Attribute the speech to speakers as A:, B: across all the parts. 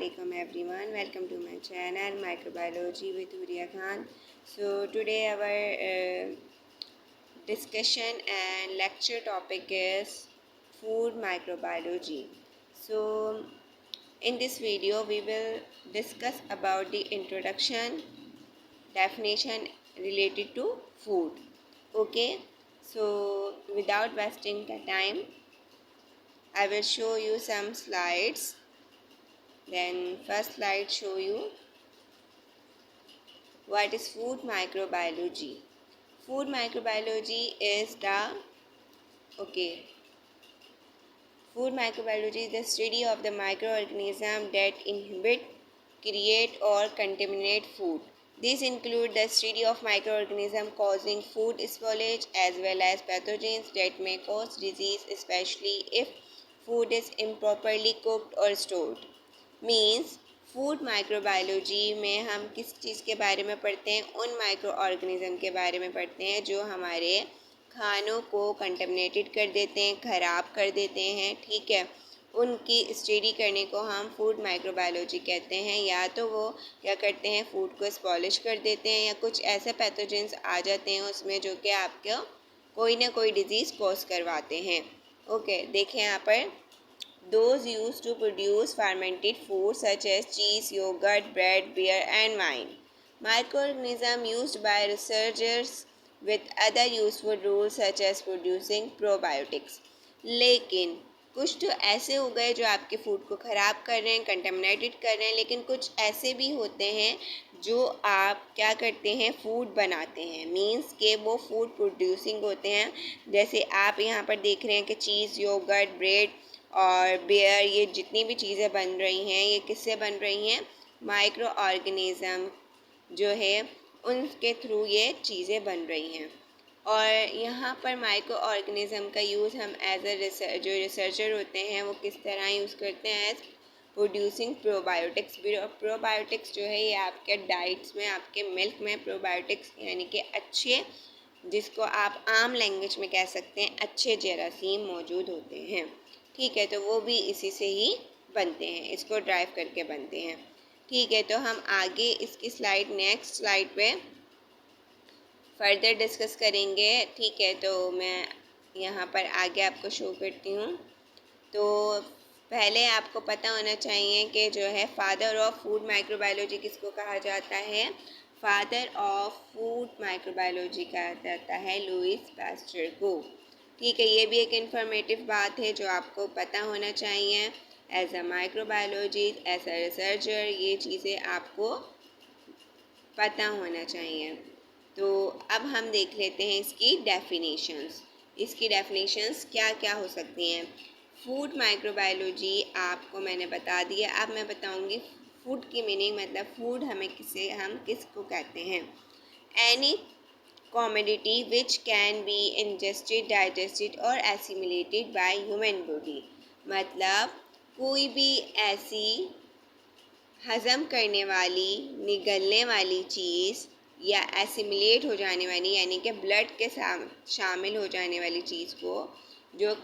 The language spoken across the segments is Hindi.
A: Assalamualaikum everyone. Welcome to my channel Microbiology with Huria Khan. So today our discussion and lecture topic is food microbiology. So in this video we will discuss about the introduction, definition related to food. Okay. So without wasting the time, I will show you some slides. Then first slide show you what is food microbiology. Food microbiology is the food microbiology is the study of the microorganism that inhibit, create or contaminate food. These include the study of microorganisms causing food spoilage as well as pathogens that may cause disease, especially if food is improperly cooked or stored. Means food microbiology में हम किस चीज़ के बारे में पढ़ते हैं, उन माइक्रो ऑर्गेनिज़म के बारे में पढ़ते हैं जो हमारे खानों को कंटेमिनेटेड कर देते हैं, ख़राब कर देते हैं. ठीक है, उनकी स्टडी करने को हम फूड माइक्रोबायोलॉजी कहते हैं. या तो वो क्या करते हैं, फूड को स्पॉलिश कर देते हैं या कुछ ऐसे पैथोजेंस आ जाते हैं उसमें जो कि आपको कोई ना कोई डिज़ीज़ कॉज करवाते हैं. ओके, देखें यहाँ पर those used to produce fermented foods such as cheese, yogurt, bread, beer and wine. Microorganisms used by researchers with other useful rules such as producing probiotics. लेकिन कुछ तो ऐसे हो गए जो आपके फूड को ख़राब कर रहे हैं, कंटेमिनेटेड कर रहे हैं, लेकिन कुछ ऐसे भी होते हैं जो आप क्या करते हैं, फूड बनाते हैं. मीन्स के वो फूड प्रोड्यूसिंग होते हैं. जैसे आप यहाँ पर देख रहे हैं कि चीज़, योगर्ट, ब्रेड और बियर, ये जितनी भी चीज़ें बन रही हैं ये किससे बन रही हैं, माइक्रो ऑर्गेनिज़म जो है उनके थ्रू ये चीज़ें बन रही हैं. और यहाँ पर माइक्रो ऑर्गेनिज़म का यूज़ हम एज अ जो रिसर्चर होते हैं वो किस तरह यूज़ करते हैं, एज प्रोड्यूसिंग प्रोबायोटिक्स. प्रोबायोटिक्स जो है ये आपके डाइट्स में, आपके मिल्क में प्रोबायोटिक्स यानी कि अच्छे, जिसको आप आम लैंग्वेज में कह सकते हैं अच्छे जरासीम मौजूद होते हैं. ठीक है, तो वो भी इसी से ही बनते हैं, इसको ड्राइव करके बनते हैं. ठीक है, तो हम आगे इसकी स्लाइड, नेक्स्ट स्लाइड पे फर्दर डिस्कस करेंगे. ठीक है, तो मैं यहाँ पर आगे आपको शो करती हूँ. तो पहले आपको पता होना चाहिए कि जो है फादर ऑफ फूड माइक्रोबायोलॉजी किसको कहा जाता है. फादर ऑफ फूड माइक्रोबायोलॉजी कहा जाता है लुईस पास्चर को. ठीक है, ये भी एक इन्फॉर्मेटिव बात है जो आपको पता होना चाहिए. As a microbiologist, as a researcher, ये चीज़ें आपको पता होना चाहिए. तो अब हम देख लेते हैं इसकी डेफिनेशंस. इसकी डेफिनेशंस क्या क्या हो सकती हैं. फूड माइक्रोबायोलॉजी आपको मैंने बता दिया. अब मैं बताऊंगी फूड की मीनिंग, मतलब फूड हम किसको कहते हैं. Any commodity which can be ingested, digested or assimilated by human body. मतलब कोई भी ऐसी हज़म करने वाली, निगलने वाली चीज़ या एसिमिलेट हो जाने वाली यानी कि ब्लड के शामिल हो जाने वाली चीज़ को जो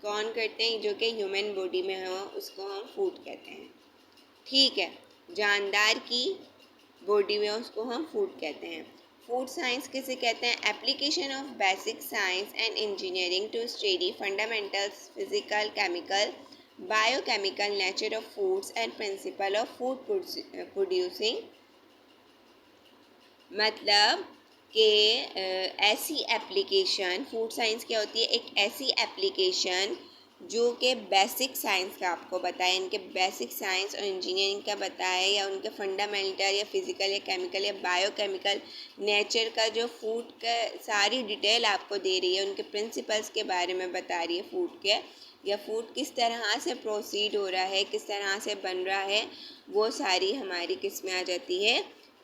A: कौन करते हैं, जो कि ह्यूमन बॉडी में हो, उसको हम फूड कहते हैं. ठीक है, जानदार की बॉडी में उसको हम फूड कहते हैं. फूड साइंस किसे कहते हैं, application of basic science and engineering to study fundamentals, physical, chemical, biochemical nature of foods and principle of food producing. मतलब कि ऐसी एप्लीकेशन, फूड साइंस क्या होती है, एक ऐसी एप्लीकेशन जो कि बेसिक साइंस का आपको बताए, इनके बेसिक साइंस और इंजीनियरिंग का बताए, या उनके फंडामेंटल या फिज़िकल या केमिकल या बायोकेमिकल नेचर का जो फूड का सारी डिटेल आपको दे रही है, उनके प्रिंसिपल्स के बारे में बता रही है फूड के, या फूड किस तरह से प्रोसीड हो रहा है, किस तरह से बन रहा है, वो सारी हमारी किस में आ जाती है,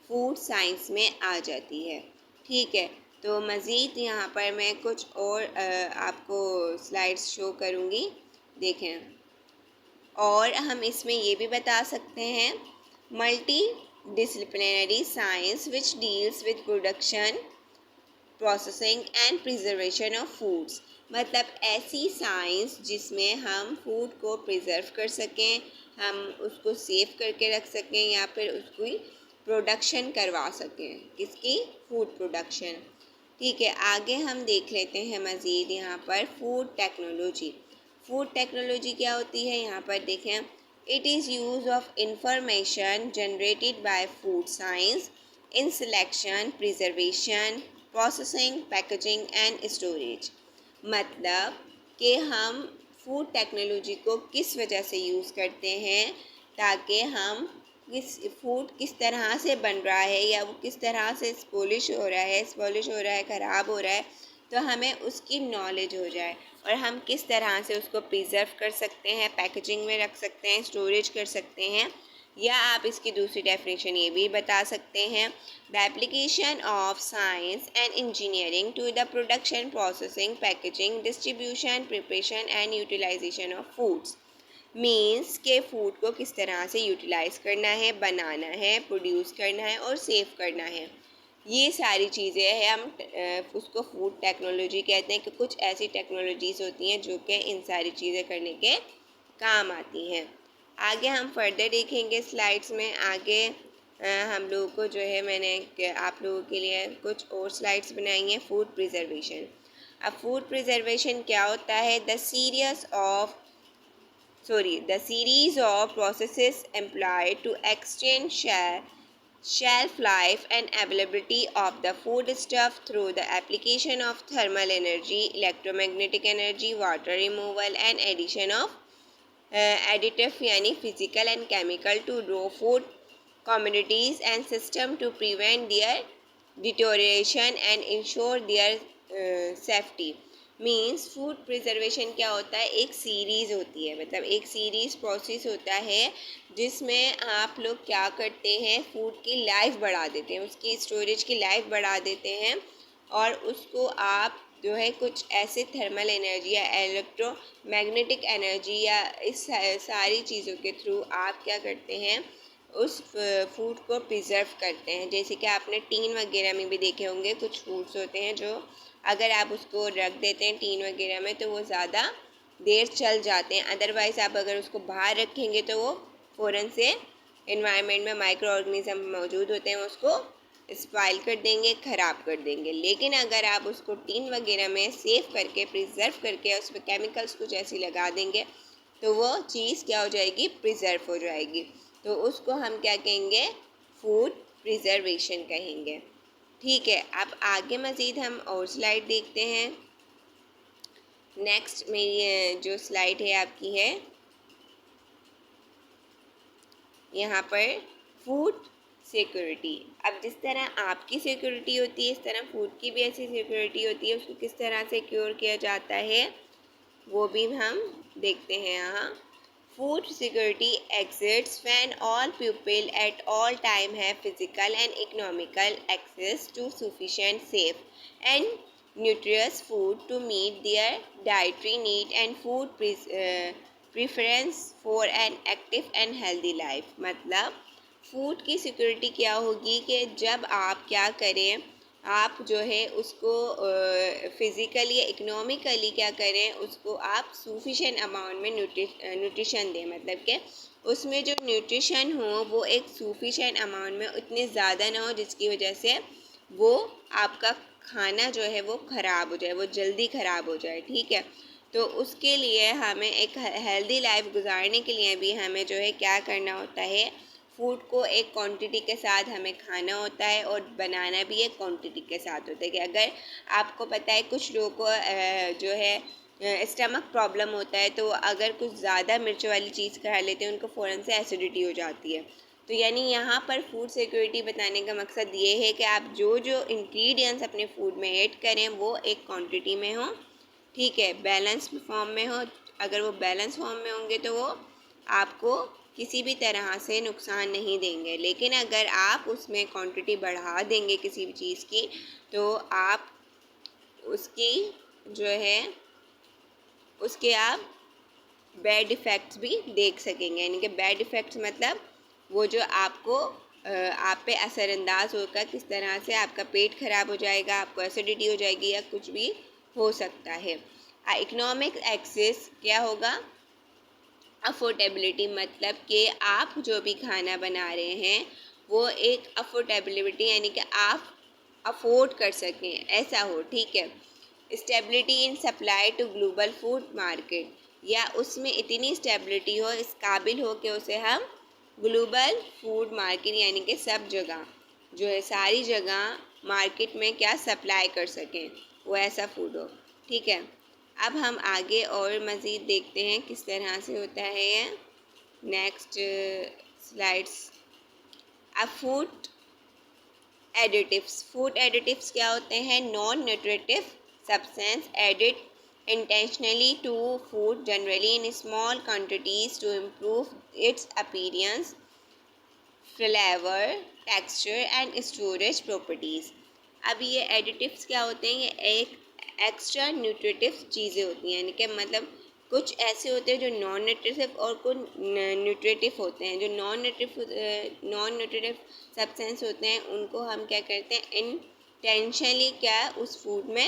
A: फूड साइंस में आ जाती है. ठीक है, तो मज़ीद यहाँ पर मैं कुछ और आपको स्लाइड्स शो करूँगी. देखें, और हम इसमें ये भी बता सकते हैं multi disciplinary science which deals with production, processing and preservation of foods. मतलब ऐसी साइंस जिसमें हम फूड को प्रिजर्व कर सकें, हम उसको सेव करके रख सकें या फिर उसकी प्रोडक्शन करवा सकें, किसकी, फूड प्रोडक्शन। ठीक है, आगे हम देख लेते हैं मज़ीद यहाँ पर फूड टेक्नोलॉजी। फूड टेक्नोलॉजी क्या होती है, यहाँ पर देखें, it is use of information generated by food science in selection, preservation, processing, packaging and storage. मतलब कि हम फूड टेक्नोलॉजी को किस वजह से यूज़ करते हैं, ताकि हम फूड किस तरह से बन रहा है या वो किस तरह से स्पॉलिश हो रहा है, ख़राब हो रहा है, तो हमें उसकी नॉलेज हो जाए और हम किस तरह से उसको प्रिजर्व कर सकते हैं, पैकेजिंग में रख सकते हैं, स्टोरेज कर सकते हैं। या आप इसकी दूसरी डेफिनेशन ये भी बता सकते हैं, the application of science and engineering to the production, processing, packaging, distribution, preparation and utilisation of foods. Means के फूड को किस तरह से यूटिलाइज़ करना है, बनाना है, प्रोड्यूस करना है और सेव करना है, ये सारी चीज़ें हैं। हम उसको फूड टेक्नोलॉजी कहते हैं कि कुछ ऐसी टेक्नोलॉजीज़ होती हैं जो कि इन सारी चीज़ें करने के काम आती हैं। आगे हम फर्दर देखेंगे स्लाइड्स में। आगे हम लोगों को जो है, मैंने आप लोगों के लिए कुछ और स्लाइड्स बनाई हैं, फूड प्रिजर्वेशन। अब फूड प्रिजर्वेशन क्या होता है, the series of processes employed to extend shelf life and availability of the foodstuff through the application of thermal energy, electromagnetic energy, water removal and addition of additive यानी physical and chemical to raw food commodities and system to prevent their deterioration and ensure their safety। Means food preservation क्या होता है, एक सीरीज़ होती है, मतलब एक सीरीज़ प्रोसेस होता है जिसमें आप लोग क्या करते हैं, फूड की लाइफ बढ़ा देते हैं, उसकी स्टोरेज की लाइफ बढ़ा देते हैं और उसको आप जो है कुछ ऐसे थर्मल एनर्जी या इलेक्ट्रोमैग्नेटिक एनर्जी या इस सारी चीज़ों के थ्रू आप क्या करते हैं, उस फूड को प्रिजर्व करते हैं। जैसे कि आपने टीन वगैरह में भी देखे होंगे, कुछ फूड्स होते हैं जो अगर आप उसको रख देते हैं टीन वगैरह में तो वो ज़्यादा देर चल जाते हैं, अदरवाइज़ आप अगर उसको बाहर रखेंगे तो वो फ़ौरन से एनवायरनमेंट में माइक्रो ऑर्गेनिज़म मौजूद होते हैं, उसको स्पॉइल कर देंगे, ख़राब कर देंगे। लेकिन अगर आप उसको टीन वगैरह में सेव करके, प्रिजर्व करके, उस पर केमिकल्स कुछ ऐसी लगा देंगे तो वो चीज़ क्या हो जाएगी, प्रिजर्व हो जाएगी। तो उसको हम क्या कहेंगे, फूड प्रिजर्वेशन कहेंगे। ठीक है, अब आगे मज़ीद हम और स्लाइड देखते हैं। नेक्स्ट मेरी जो स्लाइड है आपकी है यहाँ पर फूड सिक्योरिटी। अब जिस तरह आपकी सिक्योरिटी होती है, इस तरह फूड की भी ऐसी सिक्योरिटी होती है, उसको किस तरह से सिक्योर किया जाता है वो भी हम देखते हैं यहाँ। Food security exists when all people at all time have physical and economical access to sufficient, safe and nutritious food to meet their dietary need and food preference for an active and healthy life। मतलब फूड की सिक्योरिटी क्या होगी कि जब आप क्या करें, आप जो है उसको फ़िज़िकली या इकोनॉमिकली क्या करें, उसको आप सफिशेंट अमाउंट में न्यूट्रिशन दें। मतलब कि उसमें जो न्यूट्रिशन हो वो एक सफिशेंट अमाउंट में, उतने ज़्यादा ना हो जिसकी वजह से वो आपका खाना जो है वो ख़राब हो जाए, वो जल्दी ख़राब हो जाए। ठीक है, तो उसके लिए हमें एक हेल्दी लाइफ गुजारने के लिए भी हमें जो है क्या करना होता है, फूड को एक क्वांटिटी के साथ हमें खाना होता है और बनाना भी एक क्वांटिटी के साथ होता है। कि अगर आपको पता है कुछ लोगों को जो है स्टमक प्रॉब्लम होता है, तो अगर कुछ ज़्यादा मिर्च वाली चीज़ खा लेते हैं उनको फ़ौरन से एसिडिटी हो जाती है। तो यानी यहाँ पर फूड सिक्योरिटी बताने का मकसद ये है कि आप जो जो इंग्रेडिएंट्स अपने फूड में ऐड करें वो एक क्वांटिटी में हो, ठीक है, बैलेंस फॉर्म में हो। अगर वो बैलेंस फॉर्म में होंगे तो वो आपको किसी भी तरह से नुकसान नहीं देंगे। लेकिन अगर आप उसमें क्वांटिटी बढ़ा देंगे किसी भी चीज़ की, तो आप उसकी जो है उसके आप बैड इफ़ेक्ट्स भी देख सकेंगे। यानी कि बैड इफ़ेक्ट्स मतलब वो जो आपको आप पे असरअंदाज होकर किस तरह से आपका पेट ख़राब हो जाएगा, आपको एसिडिटी हो जाएगी या कुछ भी हो सकता है। इकोनॉमिक एक्सेस क्या होगा, अफोर्डेबिलिटी मतलब कि आप जो भी खाना बना रहे हैं वो एक अफोर्डेबिलिटी यानी कि आप अफोर्ड कर सकें, ऐसा हो, ठीक है। Stability in supply to global food market, या उसमें इतनी स्टेबिलिटी हो, इस काबिल हो कि उसे हम ग्लोबल फूड मार्केट यानी कि सब जगह जो है सारी जगह मार्केट में क्या सप्लाई कर सकें, वो ऐसा फूड हो, ठीक है। अब हम आगे और मज़ीद देखते हैं किस तरह से होता है ये। Next slides. अब फूड एडिटिव्स क्या होते हैं? Non nutritive substance added intentionally to food, generally in small quantities to improve its appearance, flavor, texture and storage properties। अब ये एडिटिव्स क्या होते हैं? ये एक एक्स्ट्रा न्यूट्रिटिव चीज़ें होती हैं, यानी कि मतलब कुछ ऐसे होते हैं जो नॉन न्यूट्रिटिव और कुछ न्यूट्रिटिव होते हैं। जो नॉन न्यूट्रिटिव सब्सटेंस होते हैं उनको हम क्या करते हैं? इंटेंशनली क्या उस फूड में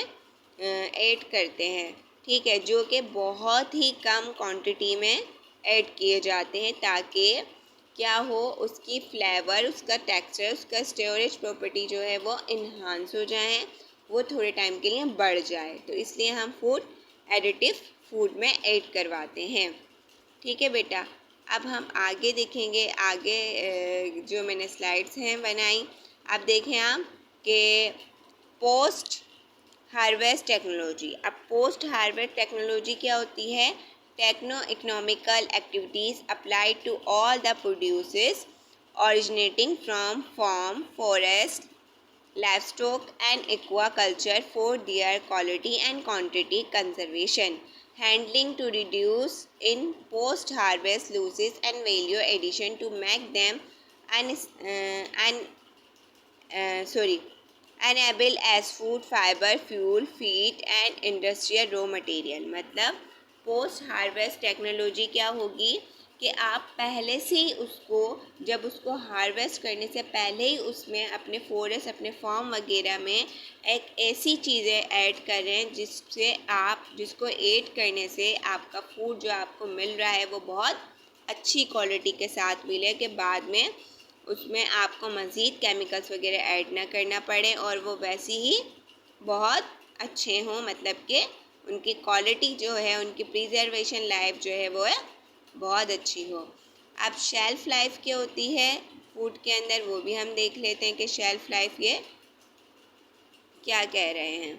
A: ऐड करते हैं, ठीक है, जो कि बहुत ही कम क्वांटिटी में ऐड किए जाते हैं ताकि क्या हो, उसकी फ्लेवर, उसका टेक्सचर, उसका स्टोरेज प्रॉपर्टी जो है वो इन्हांस हो जाए, वो थोड़े टाइम के लिए बढ़ जाए। तो इसलिए हम फूड एडिटिव फूड में ऐड करवाते हैं, ठीक है बेटा। अब हम आगे देखेंगे, आगे जो मैंने स्लाइड्स हैं बनाई, अब देखें आप कि पोस्ट हार्वेस्ट टेक्नोलॉजी। अब पोस्ट हार्वेस्ट टेक्नोलॉजी क्या होती है? Techno economical activities applied to all the produces originating from farm, forest, livestock and aquaculture for their quality and quantity conservation, handling to reduce in post-harvest losses and value addition to make them enable as food, fiber, fuel, feed and industrial raw material। मतलब पोस्ट हार्वेस्ट टेक्नोलॉजी क्या होगी कि आप पहले से ही उसको, जब उसको हार्वेस्ट करने से पहले ही उसमें अपने फॉरेस्ट, अपने फार्म वगैरह में एक ऐसी चीज़ें ऐड कर रहे हैं जिसको ऐड करने से आपका फूड जो आपको मिल रहा है वो बहुत अच्छी क्वालिटी के साथ मिले, कि बाद में उसमें आपको मज़ीद केमिकल्स वगैरह ऐड ना करना पड़े और वो वैसी ही बहुत अच्छे हों, मतलब कि उनकी क्वालिटी जो है, उनकी प्रिजर्वेशन लाइफ जो है वो है बहुत अच्छी हो। अब शेल्फ़ लाइफ क्या होती है फूड के अंदर, वो भी हम देख लेते हैं कि शेल्फ़ लाइफ ये क्या कह रहे हैं।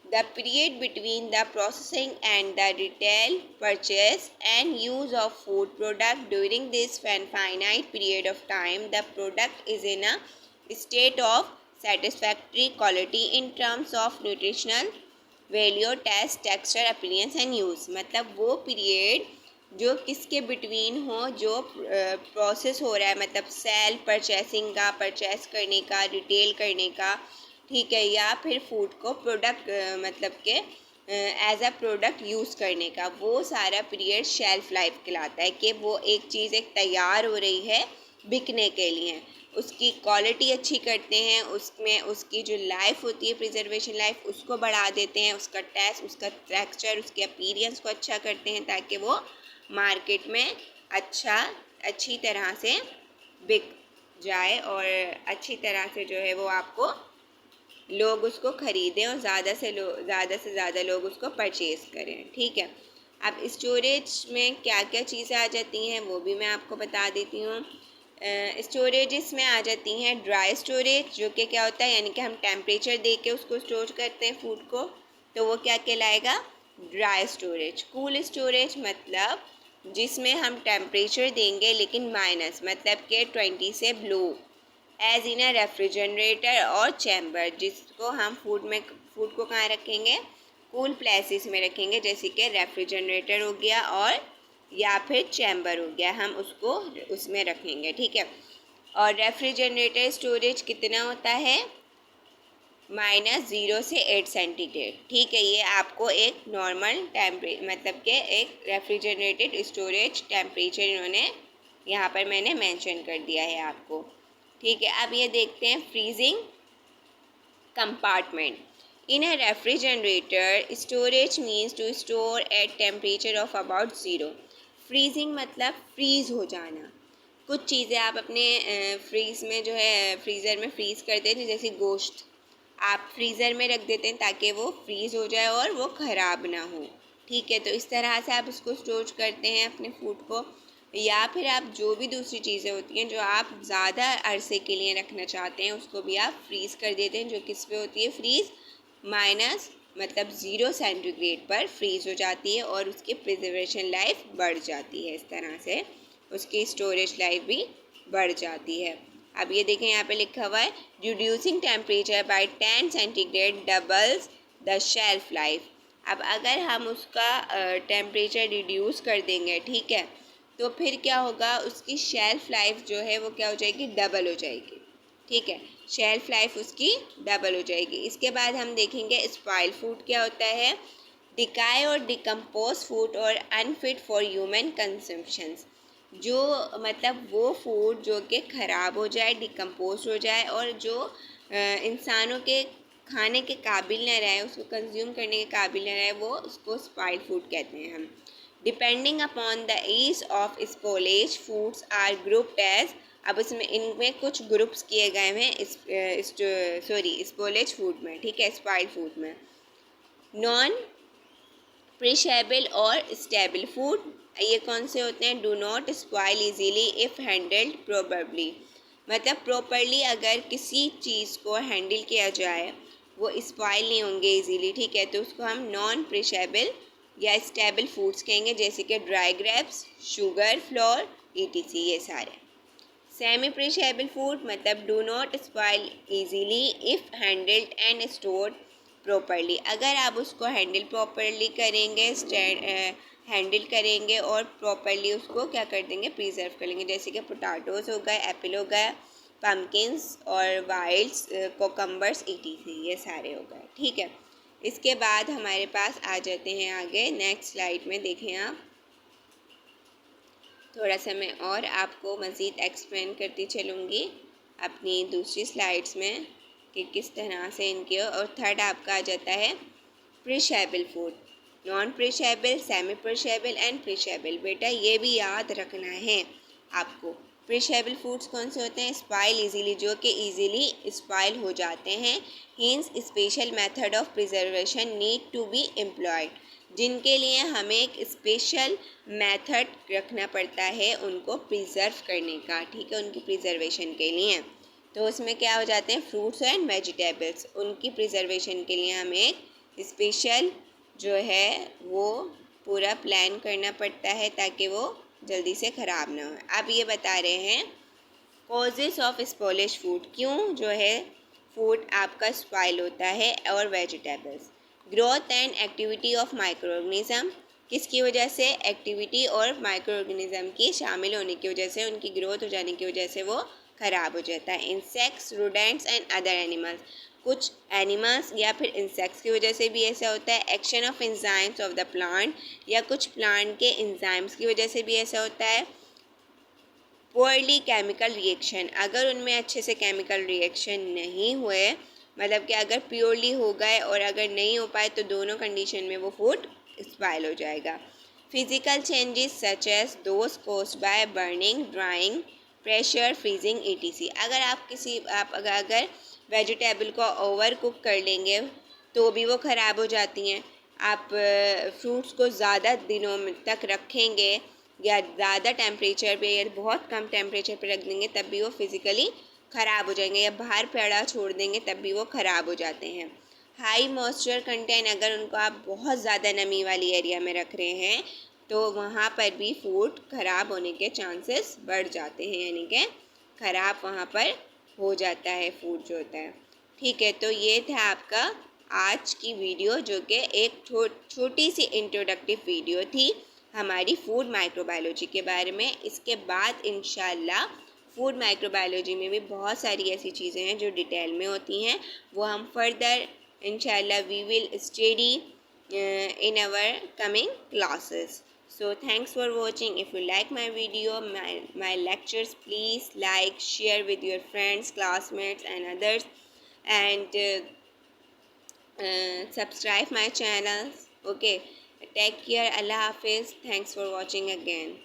A: The period between the processing and the retail purchase and use of food product, during this finite period of time the product is in a state of satisfactory quality in terms of nutritional value, taste, texture, appearance and use। मतलब वो पीरियड जो किसके बिटवीन हो, जो प्रोसेस हो रहा है, मतलब सेल परचेसिंग का, परचेस करने का, रिटेल करने का, ठीक है, या फिर फूड को प्रोडक्ट मतलब के एज अ प्रोडक्ट यूज़ करने का, वो सारा पीरियड शेल्फ़ लाइफ कहलाता है। कि वो एक चीज़ एक तैयार हो रही है बिकने के लिए, उसकी क्वालिटी अच्छी करते हैं, उसमें उसकी जो लाइफ होती है प्रिजर्वेशन लाइफ उसको बढ़ा देते हैं, उसका टेस्ट, उसका टेक्सचर, उसके अपीयरेंस को अच्छा करते हैं ताकि वो मार्केट में अच्छी तरह से बिक जाए और अच्छी तरह से जो है वो आपको लोग उसको ख़रीदें और ज़्यादा से ज़्यादा लोग उसको परचेज़ करें, ठीक है। अब स्टोरेज में क्या क्या चीज़ें आ जाती हैं वो भी मैं आपको बता देती हूँ। स्टोरेजेस में आ जाती हैं ड्राई स्टोरेज, जो कि क्या होता है, यानी कि हम टेम्परेचर दे के उसको स्टोर करते हैं फूड को, तो वो क्या कहलाएगा? Dry storage. कूल स्टोरेज मतलब जिसमें हम टेम्परेचर देंगे लेकिन माइनस, मतलब कि 20 से below, as in a refrigerator और चैम्बर, जिसको हम फूड को कहाँ रखेंगे? कूल प्लेसेस में रखेंगे, जैसे कि रेफ्रिजरेटर हो गया और या फिर चैम्बर हो गया, हम उसको उसमें रखेंगे, ठीक है। और रेफ्रिजरेटर स्टोरेज कितना होता है? -0 से 8 सेंटीग्रेड, ठीक है। ये आपको एक नॉर्मल मतलब के एक रेफ्रिजरेटेड स्टोरेज टेम्परेचर इन्होंने यहाँ पर मैंने मेंशन कर दिया है आपको, ठीक है। अब ये देखते हैं freezing compartment. In a refrigerator storage means to store at temperature of about 0। Freezing मतलब फ्रीज़ हो जाना। कुछ चीज़ें आप अपने फ्रीज़ में जो है फ्रीज़र में फ्रीज़ करते हैं, जैसे गोश्त आप फ्रीज़र में रख देते हैं ताकि वो फ्रीज़ हो जाए और वो ख़राब ना हो। ठीक है, तो इस तरह से आप उसको स्टोर करते हैं अपने फूड को। या फिर आप जो भी दूसरी चीज़ें होती हैं जो आप ज़्यादा अरसे के लिए रखना चाहते हैं उसको भी आप फ्रीज़ कर देते हैं, जो किस पे होती है फ्रीज़, माइनस मतलब 0 सेंटीग्रेड पर फ्रीज़ हो जाती है और उसकी प्रिजर्वेशन लाइफ बढ़ जाती है। इस तरह से उसकी स्टोरेज लाइफ भी बढ़ जाती है। अब ये देखें, यहाँ पे लिखा हुआ है reducing temperature by 10 centigrade doubles the shelf life. अब अगर हम उसका टेम्परेचर रिड्यूस कर देंगे, ठीक है, तो फिर क्या होगा, उसकी शेल्फ लाइफ जो है वो क्या हो जाएगी, डबल हो जाएगी। ठीक है, शेल्फ लाइफ उसकी डबल हो जाएगी। इसके बाद हम देखेंगे स्पॉइल फूड क्या होता है। डिकाई और डिकम्पोज फूड और अनफिट फॉर ह्यूमन कंजम्पशंस, जो मतलब वो फूड जो कि ख़राब हो जाए, डिकम्पोज हो जाए और जो इंसानों के खाने के काबिल न रहे, उसको कंज्यूम करने के काबिल न रहे, वो उसको स्पॉइल फूड कहते हैं हम। Depending upon the age of spoilage foods are grouped as, अब इसमें इनमें कुछ ग्रुप्स किए गए हैं स्पॉइलेज फूड में, ठीक है, स्पॉइल फूड में। नॉन पेरिशेबल और स्टेबल फूड, ये कौन से होते हैं, do not spoil easily if handled properly, मतलब प्रॉपरली अगर किसी चीज़ को हैंडल किया जाए वो स्पॉइल नहीं होंगे इजीली, ठीक है, तो उसको हम नॉन पेरिशेबल या स्टेबल फूड्स कहेंगे, जैसे कि dry grapes, sugar, floor, etc, ये सारे। सेमी पेरिशेबल फूड मतलब do not spoil easily if handled and stored properly, अगर आप उसको हैंडल प्रॉपरली करेंगे, हैंडल करेंगे और प्रॉपरली उसको क्या कर देंगे, प्रिजर्व कर लेंगे, जैसे कि पोटैटोज़ हो गए, एप्पल हो गया, पम्पकिन्स और वाइल्ड्स, कोकम्बर्स, ईटीसी, ये सारे हो गए। ठीक है, इसके बाद हमारे पास आ जाते हैं आगे नेक्स्ट स्लाइड में। देखें आप, थोड़ा सा मैं और आपको मज़ीद एक्सप्लेन करती चलूँगी अपनी दूसरी स्लाइड्स में कि किस तरह से इनके, और थर्ड आपका आ जाता है perishable food, non perishable, semi perishable and perishable. बेटा ये भी याद रखना है आपको। पेरिशेबल फूड्स कौन से होते हैं, स्पॉइल इजीली, जो कि इजीली स्पॉइल हो जाते हैं, hence special method of preservation need to be employed, जिनके लिए हमें एक स्पेशल मेथड रखना पड़ता है उनको प्रिजर्व करने का, ठीक है, उनकी प्रिजर्वेशन के लिए। तो उसमें क्या हो जाते हैं, फ्रूट्स एंड वेजिटेबल्स, उनकी प्रिजर्वेशन के लिए हमें एक स्पेशल जो है वो पूरा प्लान करना पड़ता है ताकि वो जल्दी से ख़राब ना हो। अब ये बता रहे हैं कॉजेस ऑफ स्पॉइलिश फूड, क्यों जो है फूड आपका स्पॉइल होता है, और vegetables. Growth and activity of micro organism, किसकी वजह से, एक्टिविटी और माइक्रो ऑर्गेनिज्म की शामिल होने की वजह से, उनकी ग्रोथ हो जाने की वजह से वो ख़राब हो जाता है। Insects, rodents and other animals, कुछ एनिमल्स या फिर इंसेक्ट्स की वजह से भी ऐसा होता है। Action of enzymes of the plant, या कुछ प्लांट के एंजाइम्स की वजह से भी ऐसा होता है। पुअरली केमिकल रिएक्शन, अगर उनमें अच्छे से केमिकल रिएक्शन नहीं हुए, मतलब कि अगर प्योरली हो गए और अगर नहीं हो पाए, तो दोनों कंडीशन में वो फूड स्पॉइल हो जाएगा। Physical changes such as those caused by burning, drying, pressure, freezing, etc, अगर आप अगर वेजिटेबल को ओवर कुक कर लेंगे तो भी वो ख़राब हो जाती हैं। आप फ्रूट्स को ज़्यादा दिनों तक रखेंगे या ज़्यादा टेम्परेचर पे या बहुत कम टेम्परेचर पे रख देंगे तब भी वो फिज़िकली ख़राब हो जाएंगे, या बाहर पड़ा छोड़ देंगे तब भी वो ख़राब हो जाते हैं। हाई मॉइस्चर कंटेंट, अगर उनको आप बहुत ज़्यादा नमी वाली एरिया में रख रहे हैं तो वहाँ पर भी फूड ख़राब होने के चांसेस बढ़ जाते हैं, यानी कि ख़राब वहाँ पर हो जाता है फूड जो होता है। ठीक है, तो ये था आपका आज की वीडियो, जो कि एक छोटी सी इंट्रोडक्टिव वीडियो थी हमारी फूड माइक्रोबायोलॉजी के बारे में। इसके बाद इंशाल्लाह फूड माइक्रोबायोलॉजी में भी बहुत सारी ऐसी चीज़ें हैं जो डिटेल में होती हैं, वो हम फर्दर इंशाल्लाह we will study in our coming classes. So thanks for watching. If you like my video, my lectures, please like, share with your friends, classmates and others, and subscribe my channel. Okay, Take care. Allah Hafiz. Thanks for watching again.